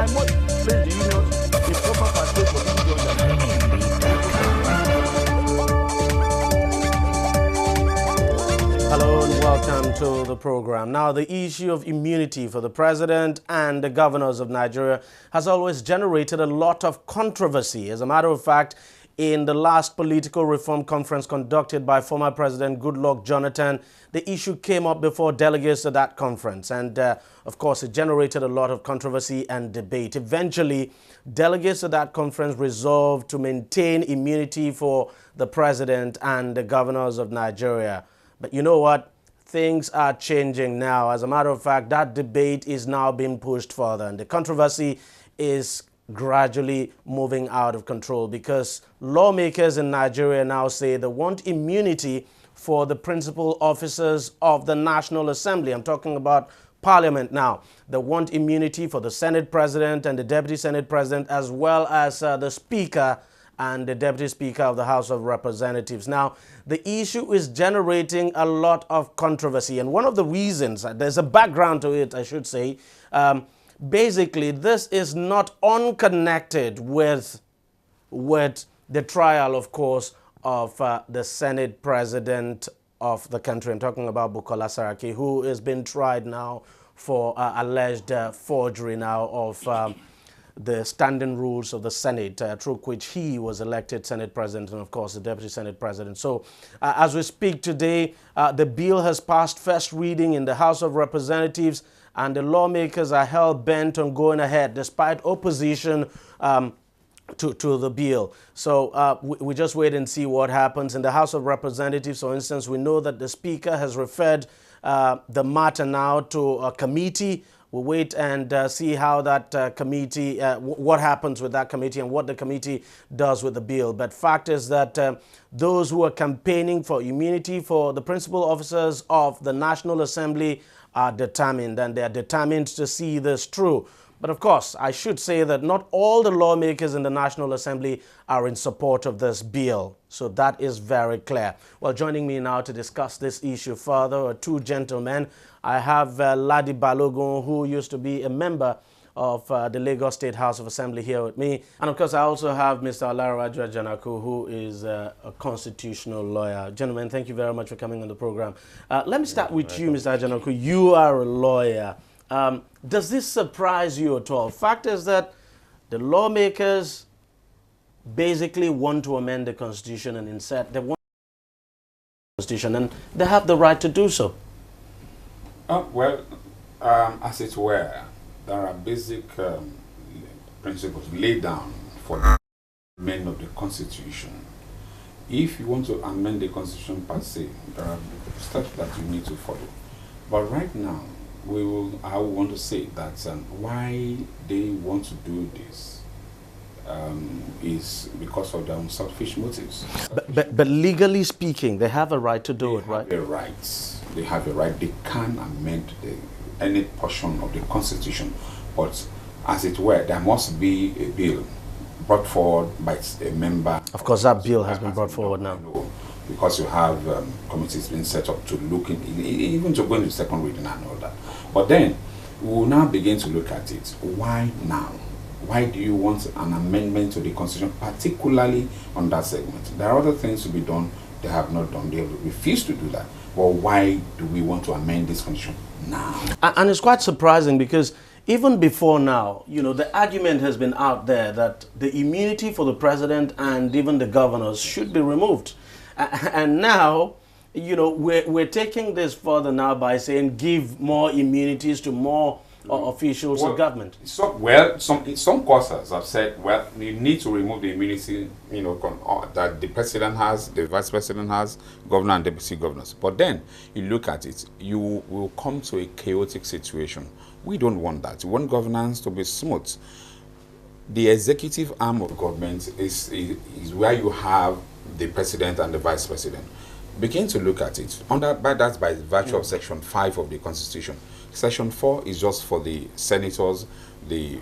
I must place the unions in proper pathway for them to join them. Hello and welcome to the program. Now, the issue of immunity for the president and the governors of Nigeria has always generated a lot of controversy. As a matter of fact, in the last political reform conference conducted by former President Goodluck Jonathan, the issue came up before delegates to that conference. And, of course, it generated a lot of controversy and debate. Eventually, delegates to that conference resolved to maintain immunity for the president and the governors of Nigeria. But you know what? Things are changing now. As a matter of fact, that debate is now being pushed further. And the controversy is gradually moving out of control because lawmakers in Nigeria now say they want immunity for the principal officers of the National Assembly. I'm talking about Parliament now. They want immunity for the Senate President and the Deputy Senate President, as well as the Speaker and the Deputy Speaker of the House of Representatives. Now, the issue is generating a lot of controversy. And one of the reasons, there's a background to it, I should say, basically, this is not unconnected with the trial, of course, of the Senate President of the country. I'm talking about Bukola Saraki, who is being tried now for alleged forgery now of the standing rules of the Senate, through which he was elected Senate President and, of course, the Deputy Senate President. So, as we speak today, the bill has passed first reading in the House of Representatives, and the lawmakers are hell-bent on going ahead despite opposition to the bill. So we just wait and see what happens. In the House of Representatives, for instance, we know that the Speaker has referred the matter now to a committee. We'll wait and see how that committee, what happens with that committee and what the committee does with the bill. But fact is that those who are campaigning for immunity for the principal officers of the National Assembly are determined, and they are determined to see this through. But of course, I should say that not all the lawmakers in the National Assembly are in support of this bill. So that is very clear. Well, joining me now to discuss this issue further are two gentlemen. I have Ladi Balogun, who used to be a member of the Lagos State House of Assembly, here with me. And of course, I also have Mr. Olaraju Ajanaku, who is a constitutional lawyer. Gentlemen, thank you very much for coming on the program. Let me start with you, Mr. Ajanaku. You are a lawyer. Does this surprise you at all? Fact is that the lawmakers basically want to amend the Constitution and insert, they want the Constitution, and they have the right to do so. As it were, there are basic principles laid down for the amendment of the Constitution. If you want to amend the Constitution per se, there are steps that you need to follow. But right now, I want to say that why they want to do this is because of their own selfish motives. But legally speaking, they have a right to do it, right? They have a right. They can amend any portion of the Constitution, but as it were, there must be a bill brought forward by a member. Of course, that bill has been brought forward now. Because you have committees being set up to look in, even to go into second reading and all that. But then, we will now begin to look at it. Why now? Why do you want an amendment to the Constitution, particularly on that segment? There are other things to be done. They have not done. They have refused to do that. Well, why do we want to amend this Constitution now? And it's quite surprising because even before now, you know, the argument has been out there that the immunity for the president and even the governors should be removed. And now, you know, we're taking this further now by saying give more immunities to more officials of government. Some courses have said, well, you need to remove the immunity, you know, that the president has, the vice president has, governor and deputy governors. But then you look at it, you will come to a chaotic situation. We don't want that. We want governance to be smooth. The executive arm of government is where you have the president and the vice president. Begin to look at it. That's by virtue of Section 5 of the Constitution. Section 4 is just for the senators, the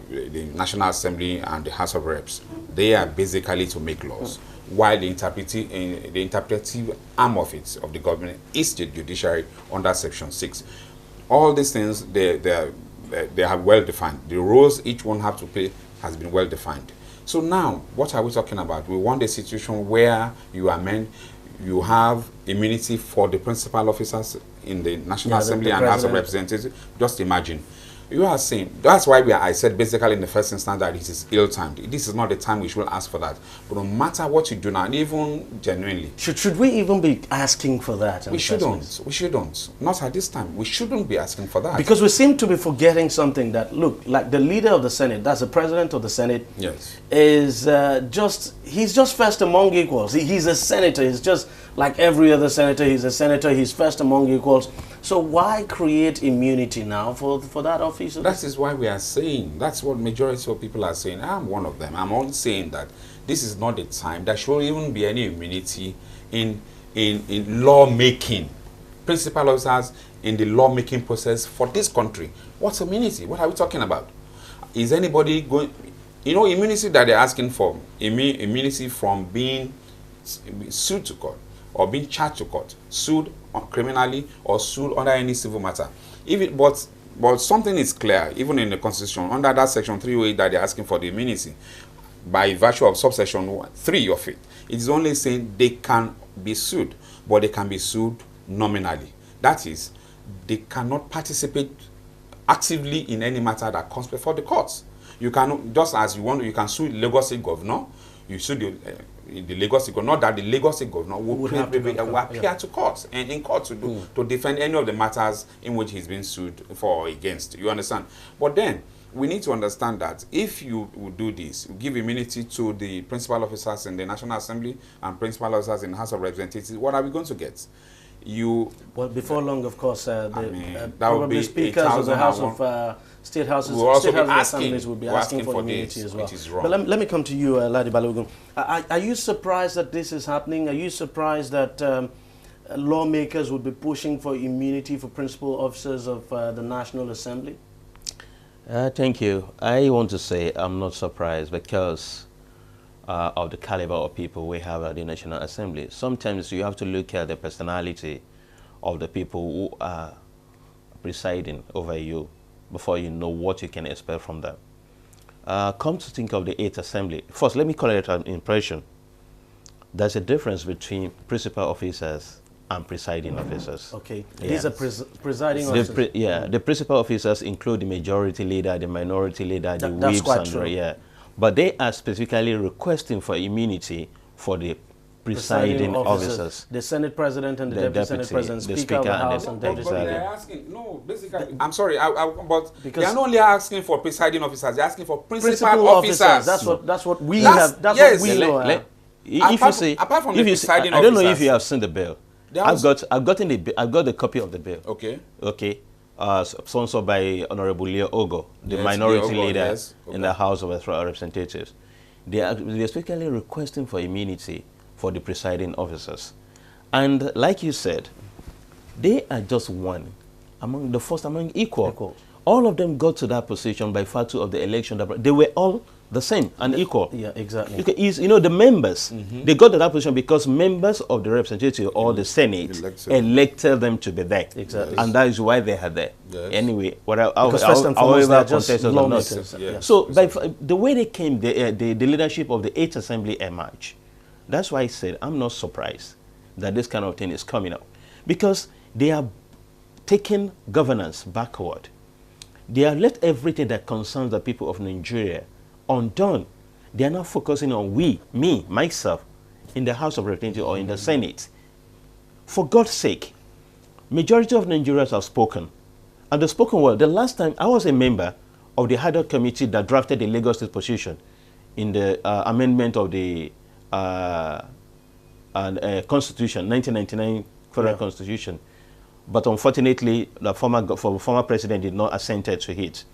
National Assembly, and the House of Reps. They are basically to make laws, while the interpretive arm of the government is the judiciary under Section 6. All these things, they are well defined. The roles each one have to play has been well defined. So now, what are we talking about? We want a situation where you have immunity for the principal officers in the National Assembly and House of Representatives. Just imagine. You are saying, that's why I said basically in the first instance that it is ill-timed. This is not the time we should ask for that. But no matter what you do now, even genuinely. Should we even be asking for that? We shouldn't. We shouldn't. Not at this time. We shouldn't be asking for that. Because we seem to be forgetting something that, look, like the leader of the Senate, that's the president of the Senate, yes, is he's just first among equals. He's a senator. He's just like every other senator. He's a senator. He's first among equals. So why create immunity now for that office? That is why we are saying, that's what majority of people are saying. I'm one of them. I'm only saying that this is not the time. There should even be any immunity in lawmaking. Principal officers in the lawmaking process for this country. What's immunity? What are we talking about? Is anybody going... immunity that they're asking for, immunity from being sued to court or being charged to court, sued criminally or sued under any civil matter. But something is clear, even in the Constitution, under that section 308 that they're asking for the immunity, by virtue of subsection 3 of it, it is only saying they can be sued, but they can be sued nominally. That is, they cannot participate actively in any matter that comes before the courts. You can, just as you want, you can sue Lagos State Governor, you sue the Lagos State Governor, not that the Lagos State Governor will appear to court and in court to defend any of the matters in which he's been sued for or against. You understand? But then we need to understand that if you will do this, you give immunity to the principal officers in the National Assembly and principal officers in the House of Representatives, what are we going to get? Well, before long, of course, that probably speakers of the House of State Houses, State Houses and Assemblies will be asking for immunity as well. Which is wrong. But let me come to you, Ladi Balogun. Are you surprised that this is happening? Are you surprised that lawmakers would be pushing for immunity for principal officers of the National Assembly? Thank you. I want to say I'm not surprised because of the caliber of people we have at the National Assembly. Sometimes you have to look at the personality of the people who are presiding over you before you know what you can expect from them. Come to think of the 8th Assembly. First, let me call it an impression. There's a difference between principal officers and presiding officers. Okay, these are presiding officers. The principal officers include the majority leader, the minority leader, the whips. That's quite true. But they are specifically requesting for immunity for the presiding officers. The Senate President and the Deputy Senate President, Speaker of the House and Deputy But they're asking, no, basically, I'm sorry, but they are not only asking for presiding officers, they're asking for principal officers. That's what we have. That's what we know. If you see, apart from the presiding I don't know officers, if you have seen the bill. I've got the copy of the bill. Okay. Sponsored by Honorable Leo Ogo, the minority leader in the House of Representatives. They are specifically requesting for immunity for the presiding officers. And like you said, they are just one among the first among equal. All of them got to that position by virtue of the election. They were all the same and equal. Yeah, exactly. The members, they got to that position because members of the representative or the Senate elected them to be there. Exactly. And that is why they are there. Yes. Anyway, however contested or not. So by the way they came, the leadership of the 8th Assembly emerged. That's why I said I'm not surprised that this kind of thing is coming up. Because they are taking governance backward. They have left everything that concerns the people of Nigeria undone. They are now focusing on me, myself, in the House of Representatives or in the Senate. For God's sake, majority of Nigerians have spoken. And they've spoken well. The last time I was a member of the ad hoc committee that drafted the Lagos State position in the amendment of the Constitution, 1999 Federal Constitution. But unfortunately, the former president did not assent to it.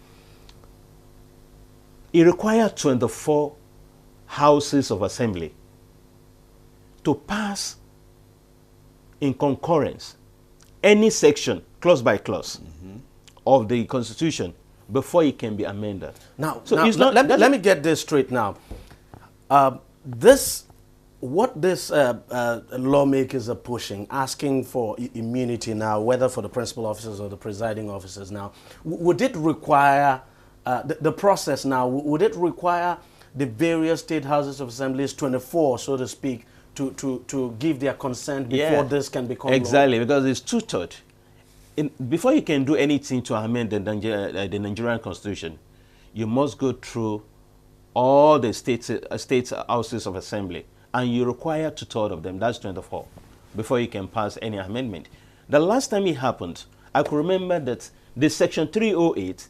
It required 24 houses of assembly to pass in concurrence any section, clause by clause, of the Constitution before it can be amended. Let me get this straight now. This what this lawmakers are pushing, asking for immunity now, whether for the principal officers or the presiding officers now, would it require, the process now, would it require the various state houses of assemblies, 24, so to speak, to give their consent before this can become exactly, law? because it's two-thirds. Before you can do anything to amend the Nigerian Constitution, you must go through all the state houses of assembly, and you require two-thirds of them, that's 24, before you can pass any amendment. The last time it happened, I could remember that the section 308,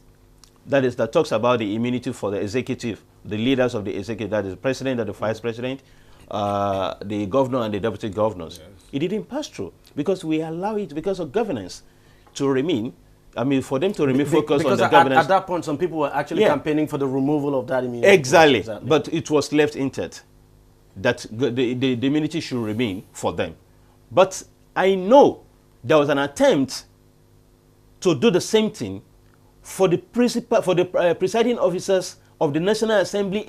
that talks about the immunity for the executive, the leaders of the executive, that is the president and the vice president, the governor and the deputy governors. Yes. It didn't pass through because we allow it because of governance to remain. I mean, for them to remain focused on the governance. At that point, some people were actually campaigning for the removal of that immunity. Exactly. But it was left intact that the immunity should remain for them. But I know there was an attempt to do the same thing for the presiding officers of the National Assembly,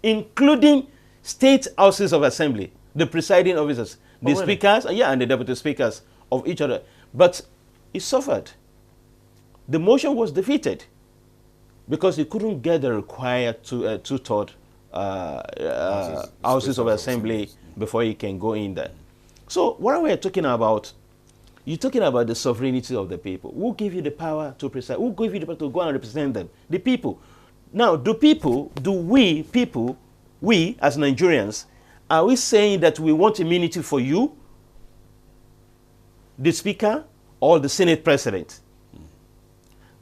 including state houses of assembly, the presiding officers, the speakers, and the deputy speakers of each other. But it suffered. The motion was defeated because it couldn't get the required two-thirds houses of assembly before you can go in there. So what we are talking about, you're talking about the sovereignty of the people. Who gave you the power to preside? Who gave you the power to go and represent them? The people. Now, we as Nigerians, are we saying that we want immunity for you, the speaker, or the Senate president?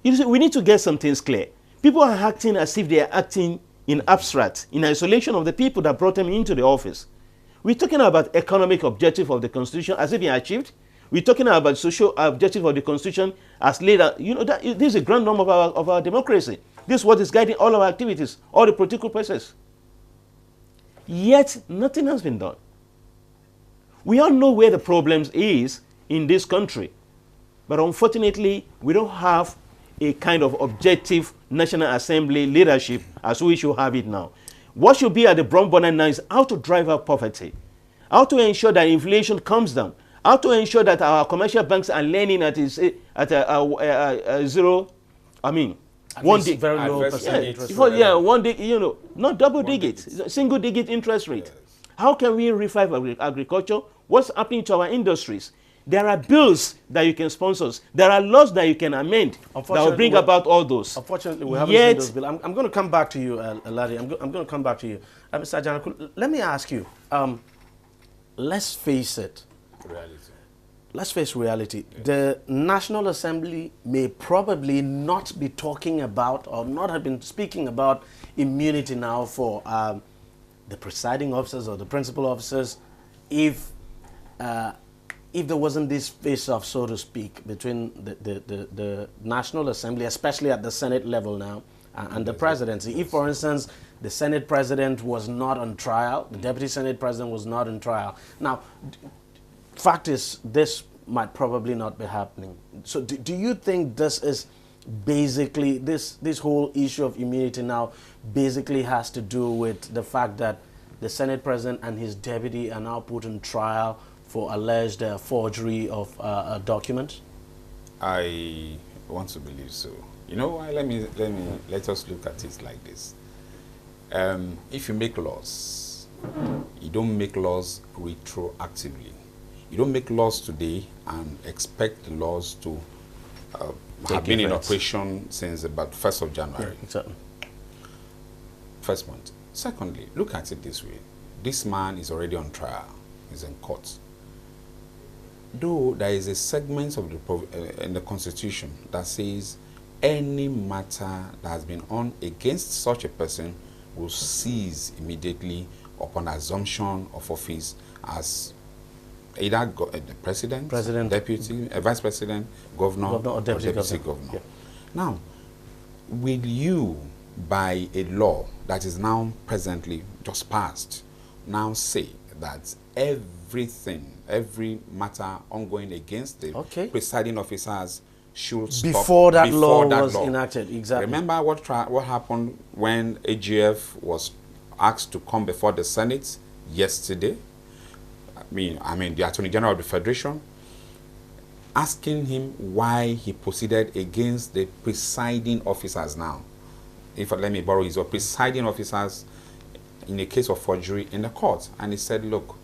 You see, we need to get some things clear. People are acting as if they are acting in abstract, in isolation of the people that brought them into the office. We're talking about economic objective of the Constitution as if been achieved. We're talking about social objective of the Constitution as later. You know, this is a grand norm of our democracy. This is what is guiding all our activities, all the political process. Yet, nothing has been done. We all know where the problems is in this country. But unfortunately, we don't have a kind of objective National Assembly leadership as we should have it now. What should be at the front burner now is how to drive out poverty, how to ensure that inflation comes down, how to ensure that our commercial banks are lending at zero, very low percentage interest rate. Not double digits, single digit interest rate. Yes. How can we revive agriculture? What's happening to our industries? There are bills that you can sponsor. There are laws that you can amend that will bring about all those. Unfortunately, we haven't seen those bills. I'm going to come back to you, Larry. I'm going to come back to you. Mr. Ajanaku, let me ask you, let's face it. Reality. Let's face reality. Yes. The National Assembly may probably not be talking about or not have been speaking about immunity now for the presiding officers or the principal officers if there wasn't this face-off, so to speak, between the National Assembly, especially at the Senate level now, and the presidency. If, for instance, the Senate president was not on trial, the deputy Senate president was not on trial. Now, fact is, this might probably not be happening. So do you think this is basically, this whole issue of immunity now basically has to do with the fact that the Senate president and his deputy are now put on trial for alleged forgery of documents? I want to believe so. You know why? Let us look at it like this. If you make laws, you don't make laws retroactively. You don't make laws today and expect the laws to have been in operation since about 1st of January. Yeah, exactly. First point. Secondly, look at it this way. This man is already on trial. He's in court. Though there is a segment of in the Constitution that says any matter that has been on against such a person will cease immediately upon assumption of office as either the president, deputy, vice president, governor or deputy governor. Yeah. Now, will you, by a law that is now presently just passed, now say that every matter ongoing against the presiding officers should stop before that law was enacted? Exactly. Remember what happened when AGF was asked to come before the Senate yesterday, I mean the Attorney General of the Federation, asking him why he proceeded against the presiding officers now. If let me borrow his word, presiding officers in a case of forgery in the court. And he said, look,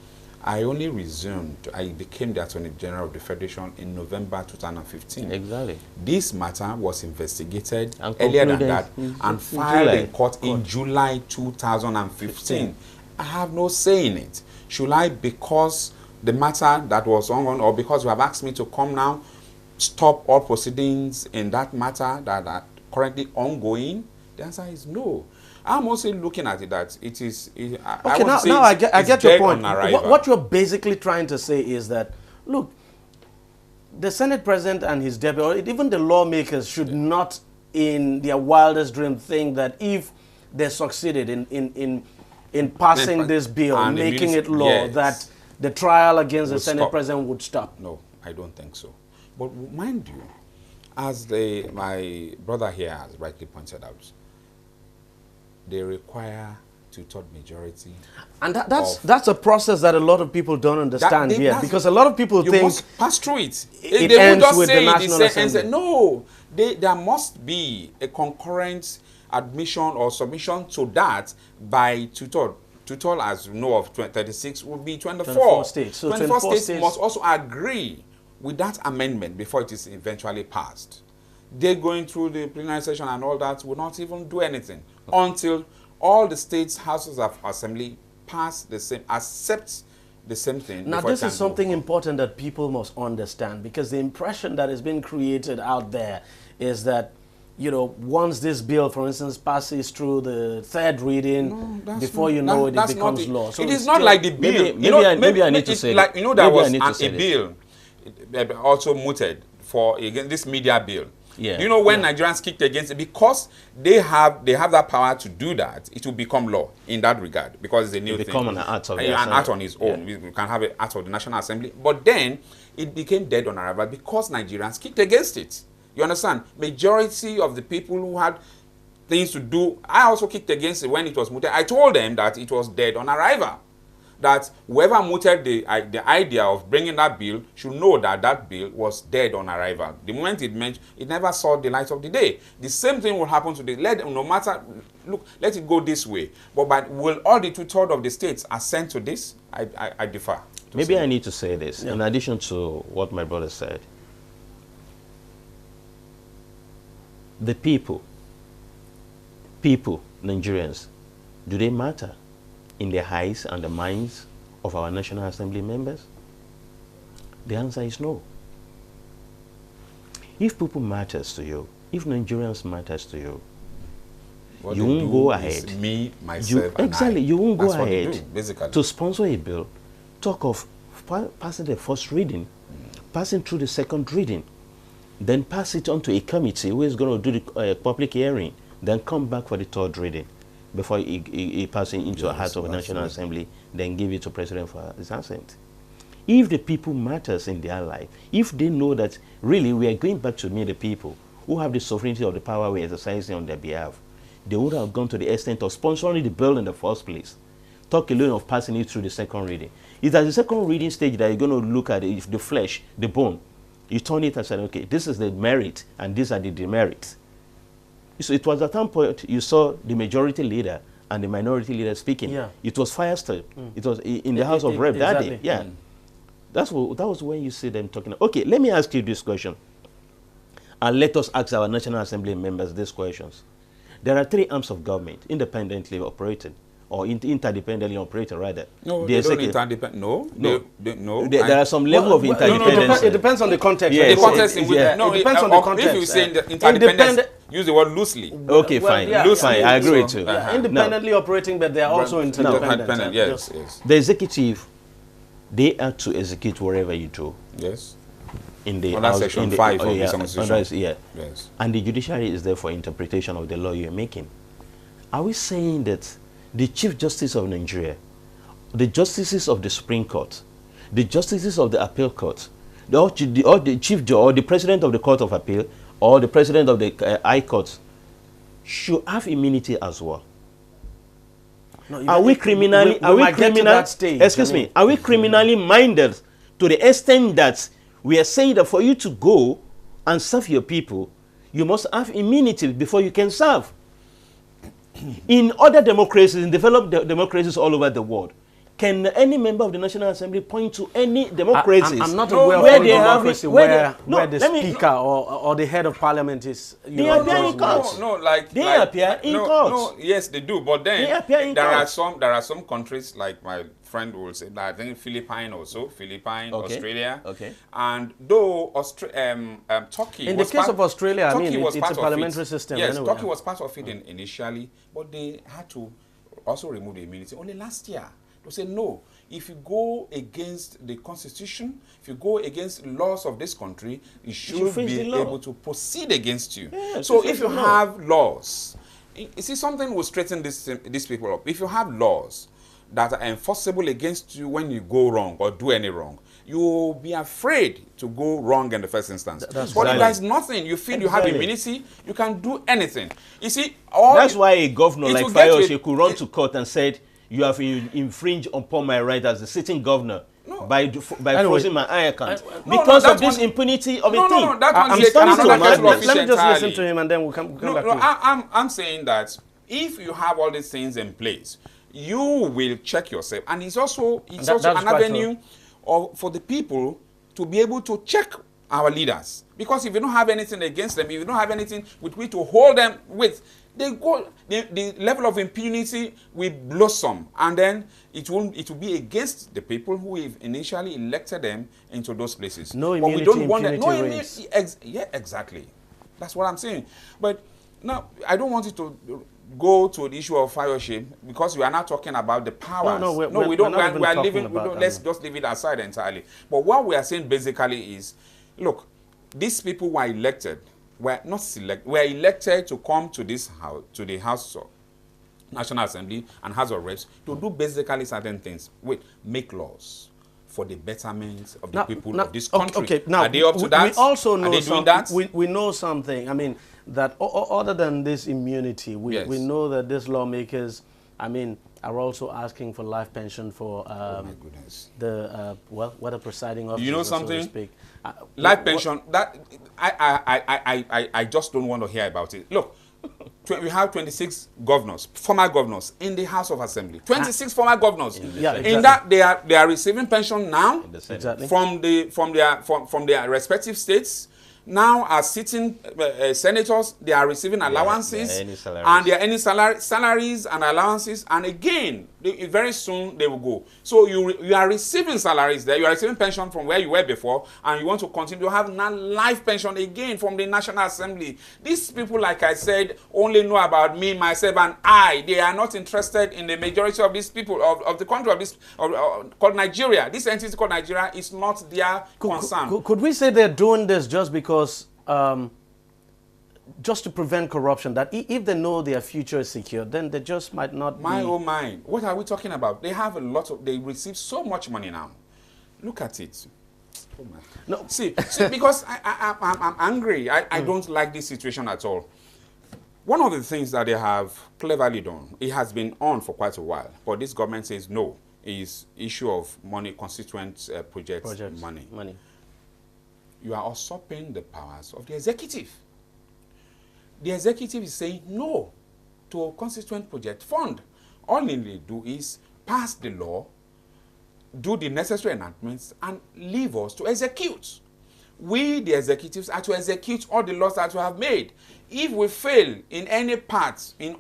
I only resumed, I became the Attorney General of the Federation in November 2015. Exactly. This matter was investigated And earlier than concluded that and filed July. in court in July 2015. I have no say in it. Should I, because the matter that was ongoing, or because you have asked me to come now, stop all proceedings in that matter that are currently ongoing? The answer is no. I'm also looking at it that it is. Okay, now I get your point. What you're basically trying to say is that, look, the Senate President and his deputy, or even the lawmakers, should not, in their wildest dream, think that if they succeeded in passing this bill, making it law, that the trial against the Senate President would stop. No, I don't think so. But mind you, as my brother here has rightly pointed out, they require two-third majority. And that's a process that a lot of people don't understand here, because a lot of people think... You must pass through it. It they ends just with say the National Assembly. No, there must be a concurrent admission or submission to that by two-third. Two-third, as you know, of 36 would be 24 states. So 24 states must also agree with that amendment before it is eventually passed. They going through the plenary session and all that will not even do anything until all the states' houses of assembly pass the same, accept the same thing. Now, this is something important that people must understand, because the impression that has been created out there is that, you know, once this bill, for instance, passes through the third reading, before you know it, it becomes law. So it is not like the bill. Maybe I need to say like, you know, there was a bill also mooted for against this media bill. Yeah. You know, when Nigerians kicked against it, because they have that power to do that, it will become law in that regard, because it's a new thing. Become an act of an act on its own. We can have an act of the National Assembly. But then it became dead on arrival because Nigerians kicked against it. You understand? Majority of the people who had things to do, I also kicked against it when it was mooted. I told them that it was dead on arrival. That whoever mooted the idea of bringing that bill should know that that bill was dead on arrival. The moment it never saw the light of the day. The same thing will happen to no matter, look, let it go this way. But will all the two-thirds of the states assent to this? I differ. Maybe I need to say this, in addition to what my brother said. The people, Nigerians, do they matter in the eyes and the minds of our National Assembly members? The answer is no. If people matters to you, if Nigerians matters to you, what you won't go ahead. Me, myself, you won't go ahead basically to sponsor a bill, talk of passing the first reading, passing through the second reading, then pass it on to a committee who is going to do the public hearing, then come back for the third reading before he passes into a House of the National Assembly, then give it to President for his assent. If the people matters in their life, if they know that really we are going back to me, the people who have the sovereignty of the power we are exercising on their behalf, they would have gone to the extent of sponsoring the bill in the first place, talk alone of passing it through the second reading. It's at the second reading stage that you're going to look at the flesh, the bone. You turn it and say, okay, this is the merit and these are the demerits. So it was at some point you saw the majority leader and the minority leader speaking. Yeah. It was firestorm. It was in the House of Rep that day. Yeah. That was when you see them talking. Okay, let me ask you this question. And let us ask our National Assembly members these questions. There are three arms of government independently operated, or interdependently operated, rather. No, they don't interdepend. No. There are some level of interdependence. It depends on the context. Yes. The context in which, it depends on the context. If you say interdependence, use the word loosely. Okay, fine. Fine, I agree with you. Independently operating, but they are also interdependent. Yes. The executive, they are to execute wherever you do. Yes. In the under Section 5 of the Constitution. Yes. And the judiciary is there for interpretation of the law you're making. Are we saying that the Chief Justice of Nigeria, the justices of the Supreme Court, the justices of the Appeal Court, or the Chief Judge, or the President of the Court of Appeal, or the President of the High Court should have immunity as well? No, are we criminally? we Are we might get to criminal? that stage, Excuse I mean. me. Are we criminally minded to the extent that we are saying that for you to go and serve your people, you must have immunity before you can serve? In other democracies, in developed democracies all over the world, can any member of the National Assembly point to any democracies? I'm not aware of where any they have democracy it- where no, the let me- speaker or the head of parliament is. They appear in court. They appear in court. No, yes, they do. But They then appear in there court. are some countries, like my friend will say, that I think Philippines also, Okay. Australia, Okay. and though Turkey. In the case of Australia, I mean, was it's part a of parliamentary it. system. Yes, anyway. Turkey was part of it initially, but they had to also remove the immunity only last year. To say no, if you go against the constitution, if you go against laws of this country, you should face be the law. able to proceed against you. Yeah, So to face if you the law. have laws, you see, something will straighten these people up. If you have laws that are enforceable against you when you go wrong or do any wrong, you will be afraid to go wrong in the first instance. That's But if exactly. there's nothing, you feel you have Exactly. immunity, you can do anything. You see, That's why a governor it like will get to Fayose a- could run it- to court and said, you have infringed upon my right as the sitting governor No. by Anyway, frozen my account. no, Because that of this one- impunity of No, a no, thing. no, that one's I'm a- starting another to kettle of imagine. fish Let me just listen entirely. to him and then we'll come No, back no, to you. I'm saying that if you have all these things in place, you will check yourself, and it's also That's an quite avenue for the people to be able to check our leaders. Because if you don't have anything against them, if you don't have anything with which to hold them with, the level of impunity will blossom, and then it will be against the people who have initially elected them into those places. No But we immunity, don't want them. impunity reigns. Yeah, exactly. That's what I'm saying. But now, I don't want you to go to the issue of Fayose, because we are not talking about the powers. No, we're we don't. not even We are talking leaving. about that. Let's just leave it aside entirely. But what we are saying basically is, look, these people were elected. Were not select. Were elected to come to this house, to the House of National Assembly and House of Reps, to do basically certain things. Make laws for the betterment of the people of this country. Okay, now are they up to that? we also know are they doing that? We know something. I mean, that other than this immunity, we Yes. know that these lawmakers, I mean, are also asking for life pension for Oh my goodness. the what a presiding officer, You know so to something? speak. Life pension, that I just don't want to hear about it. Look, we have 26 governors, former governors, in the House of Assembly. 26 former governors. Yeah, exactly. In that they are receiving pension now Exactly. from their respective states. Now, as sitting senators, they are receiving allowances, they are earning salaries. and they are earning salaries and allowances, and again, very soon they will go. So you are receiving salaries there, you are receiving pension from where you were before, and you want to continue to have now life pension again from the National Assembly. These people, like I said, only know about me, myself, and I. They are not interested in the majority of these people of the country called Nigeria. This entity called Nigeria is not their concern. Could we say they're doing this just because, just to prevent corruption, that if they know their future is secure, then they just might not My be... oh my, what are we talking about? They have they receive so much money now. Look at it. Oh my. No. See, because I'm angry. I don't like this situation at all. One of the things that they have cleverly done, it has been on for quite a while, but this government says no, is issue of money, constituent projects money. You are usurping the powers of the executive. The executive is saying no to a constituent project fund. All they do is pass the law, do the necessary enactments, and leave us to execute. We, the executives, are to execute all the laws that we have made. If we fail in any part, in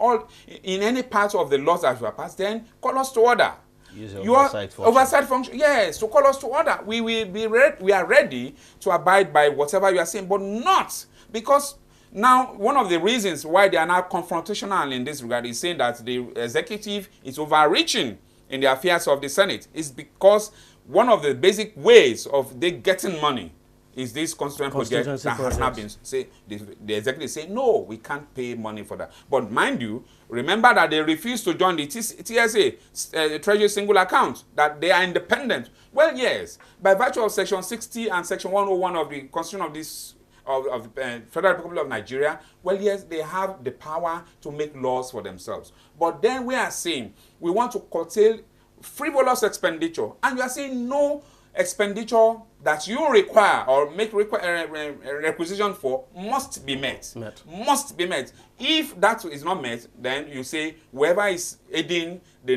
any part of the laws that we have passed, then call us to order. Use your oversight function. Oversight function, yes, to call us to order. We will be we are ready to abide by whatever you are saying, but not because now one of the reasons why they are now confrontational in this regard is saying that the executive is overreaching in the affairs of the Senate is because one of the basic ways of they getting money is this constituent project that has not been say the executive say no, we can't pay money for that. But mind you, remember that they refused to join the TSA, Treasury Single Account, that they are independent. Well, yes, by virtue of Section 60 and Section 101 of the Constitution of this of the Federal Republic of Nigeria, well, yes, they have the power to make laws for themselves. But then we are saying we want to curtail frivolous expenditure, and you are saying no expenditure that you require or make requisition for must be met. Must be met. If that is not met, then you say whoever is aiding the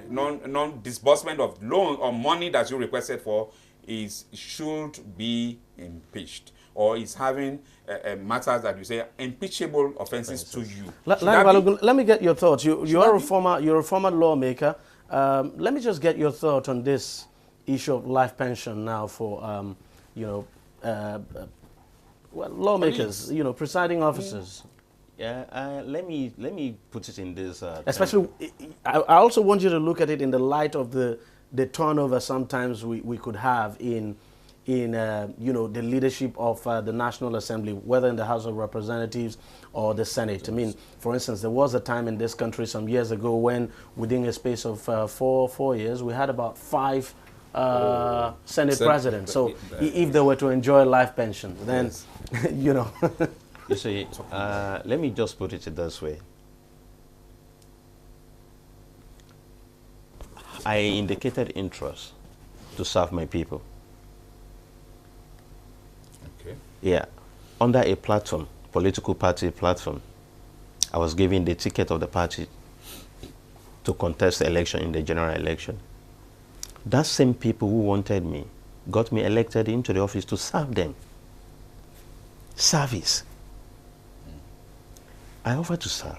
non-disbursement of loan or money that you requested for should be impeached, or is having matters that you say impeachable offenses to you. Let me get your thoughts. You're a former lawmaker. Let me just get your thought on this issue of life pension now for lawmakers, presiding officers. Yeah, let me put it in this. Especially, I also want you to look at it in the light of the turnover sometimes we could have in the leadership of the National Assembly, whether in the House of Representatives or the Senate. I mean, for instance, there was a time in this country some years ago when within a space of four years, we had about 5 Senate presidents. So if they were to enjoy life pension, then, yes. You see, let me just put it this way. I indicated interest to serve my people. Okay. Yeah. Under a platform, political party platform, I was given the ticket of the party to contest the election in the general election. That same people who wanted me got me elected into the office to serve them. Service. I offered to serve,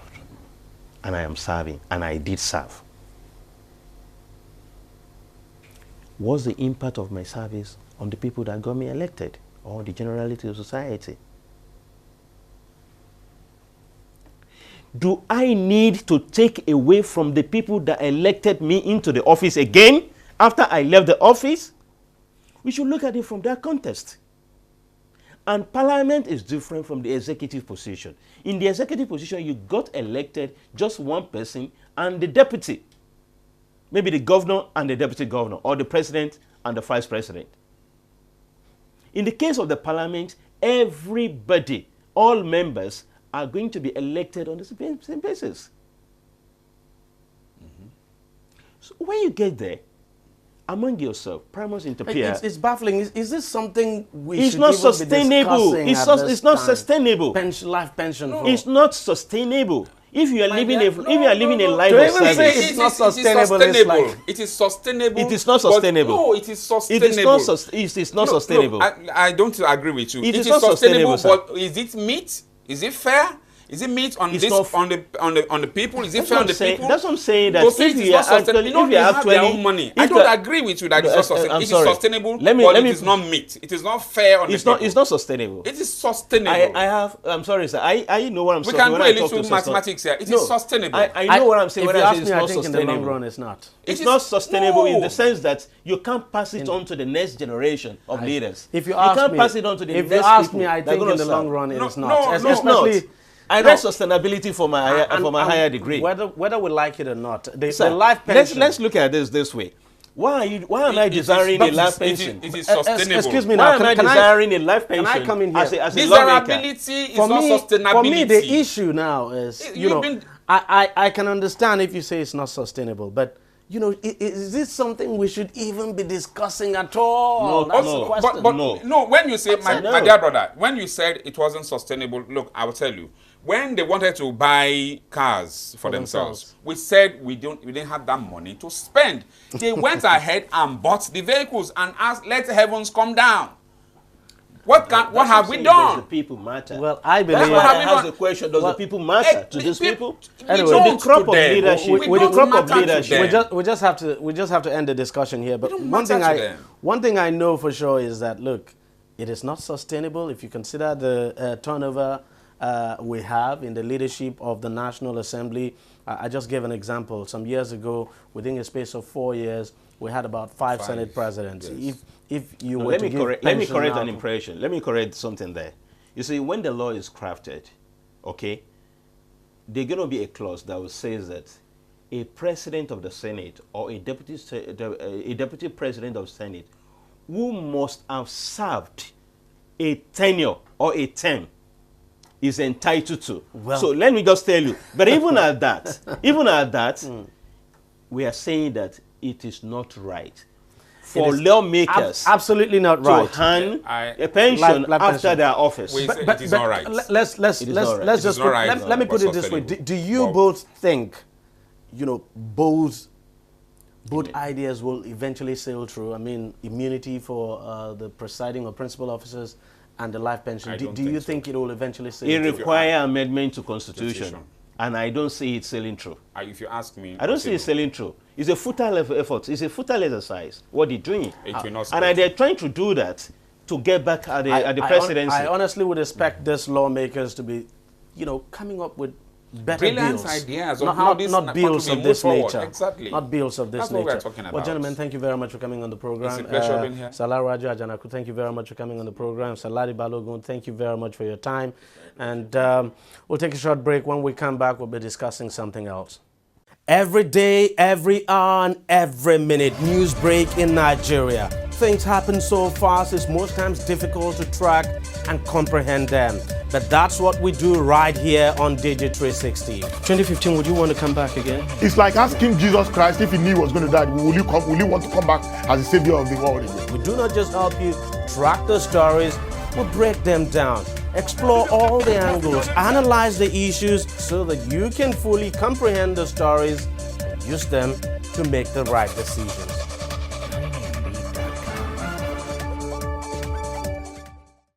and I am serving, and I did serve. What's the impact of my service on the people that got me elected, or the generality of society? Do I need to take away from the people that elected me into the office again after I left the office? We should look at it from that context. And parliament is different from the executive position. In the executive position, you got elected just one person and the deputy. Maybe the governor and the deputy governor, or the president and the vice president. In the case of the parliament, everybody, all members, are going to be elected on the same basis. Mm-hmm. So when you get there, among yourself, primus inter pares. It's baffling. Is this something we it's should not even sustainable. be It's not sustainable. Life pension. No. It's not sustainable. If you are living a life To of even say service, it's not sustainable. It is sustainable. It is not sustainable. No, it is sustainable. It is not sustainable. I don't agree with you. It is not sustainable, but is it meat? Is it fair? Is it meat on the people? Is it fair on the people? That's what I'm saying. That if you are actually, they have their own money. I don't agree with you that it's not sustainable. It is sustainable, but it is not meat. It is not fair on the people. It's not sustainable. It is sustainable. I'm sorry, sir. I know what I'm saying. We can do a little mathematics here. It is sustainable. I know what I'm saying when I say it's not sustainable. In the long run, it's not. It's not sustainable in the sense that you can't pass it on to the next generation of leaders. If you can't pass it on to the next people. If you ask me, I think in the long run, it is not. It's not. I read sustainability for my higher degree. Whether we like it or not, the life pension. Let's look at this way. Why am I desiring a life pension? It is sustainable. Excuse me now. Why am I desiring a life pension? Can I come in here? As a lawmaker? Desirability is not sustainability. For me, the issue now is, I can understand if you say it's not sustainable, but is this something we should even be discussing at all? No, That's no. the question. But no, when you say, my dear brother, when you said it wasn't sustainable, look, I will tell you. When they wanted to buy cars for themselves, we said we didn't have that money to spend. They went ahead and bought the vehicles and asked, let heavens come down. What have we done? Does the people matter? Well, I believe that's why I asked the question: does the people matter to these people? Anyway, the crop of leadership. We just have to end the discussion here. But one thing I know for sure is that, look, it is not sustainable if you consider the turnover we have in the leadership of the National Assembly. I just gave an example. Some years ago, within a space of 4 years, we had about 5 Senate presidents. Yes. If you were to give let me correct an impression. Let me correct something there. You see, when the law is crafted, okay, there's going to be a clause that will say that a president of the Senate or a deputy president of the Senate who must have served a tenure or a term is entitled to. Well, so let me just tell you. But even at that, we are saying that it is not right for lawmakers absolutely not to right. hand a pension Life after pension. their office. It is not right. Let's It is not right. let's It just is not right, let me put it this way. sustainable. Do you But- both think, both ideas will eventually sail through? I mean, immunity for the presiding or principal officers and the life pension. I Do don't you think so. think it will eventually sail It through? requires amendment to constitution, Constitution. and I don't see it sailing through. If you ask me, I don't see it sailing through. It's a futile effort. It's a futile exercise. What they're doing, It will not and spread. they're trying to do that to get back at the presidency. I honestly would expect these lawmakers to be, coming up with better Brilliant bills. ideas of not, how not, this not bills country of may this move forward. nature. Exactly. Not bills of this That's nature. what we're talking Well, about. gentlemen, thank you very much for coming on the program. It's a pleasure being here. Salah Raja Ajanaku, thank you very much for coming on the program. Saladi Balogun, thank you very much for your time. And we'll take a short break. When we come back, we'll be discussing something else. Every day, every hour, and every minute, news break in Nigeria. Things happen so fast, it's most times difficult to track and comprehend them. But that's what we do right here on DEJI360. 2015, would you want to come back again? It's like asking Jesus Christ if he knew he was going to die, will you want to come back as the savior of the world again? We do not just help you track the stories, we break them down, explore all the angles, analyze the issues so that you can fully comprehend the stories and use them to make the right decisions.